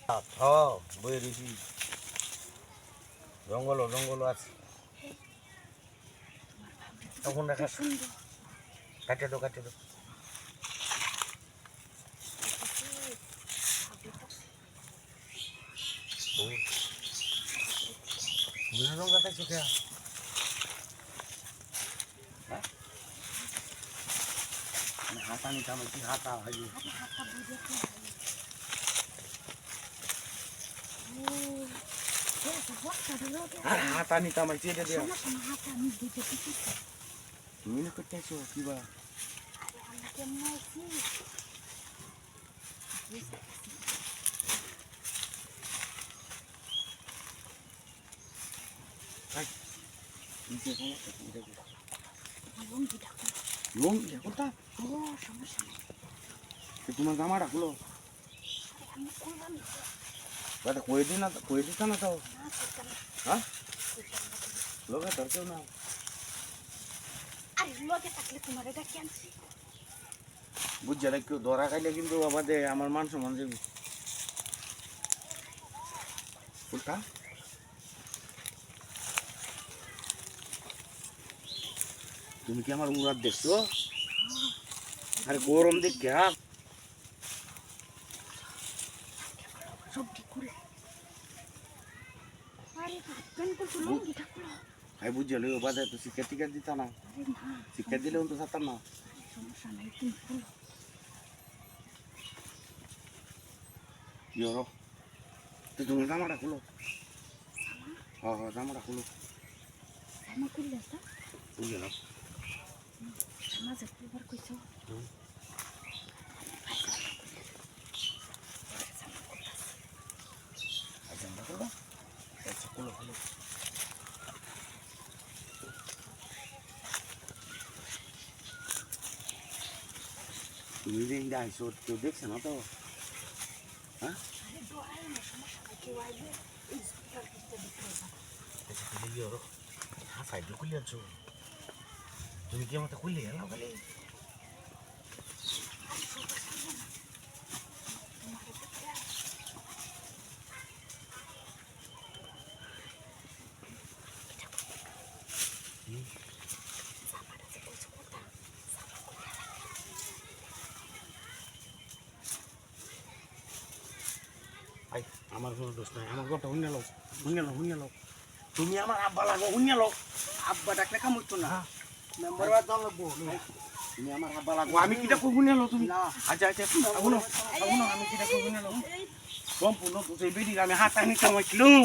বই রয়েছি জঙ্গল জঙ্গল আছে তখন দেখা কাটে দো রঙটা চোখে হাতা নিতাম কি হাতা হয় হাতা নিতাম চেটে দেওয়া তুমি না করতে আছো কি বা তোমার জামাটা খুলো কয়ে দিত না তো হ্যাঁ লোকে ধরতেও না বুঝছে না কেউ ধরা খাইলে কিন্তু আমাদের আমার মান সম্মান যাবি কোনটা তুমি কি আমার মুরাদ দেখছো আরে গরম দেখে ভাই বুঝছে লো বাদে তো শিক্ষা টিকা দিত না শিক্ষা দিলেও তো ছাড়তাম না কি হলো তো তুমি জামাটা খুলো হ্যাঁ জামাটা খুলো বুঝে না তুমি যে আইসো কেউ দেখছে না তো হ্যাঁ সাইড খুলে আছো তুমি কি আমাকে খুললে এলাও খালি আমার কোনো দোষ নাই আমার কথা শুনে লো তুমি আমার আব্বা লাগো শুনে লো আব্বা ডাকলে কামড়তো না মেম্বার তুমি আমার আব্বা লাগো আমি কিটা করবো লো তুমি আচ্ছা শুনো আমি কিটা করবো লো সম্পূর্ণ তো সেই বেডির আমি হাত আনি কামাইছিলাম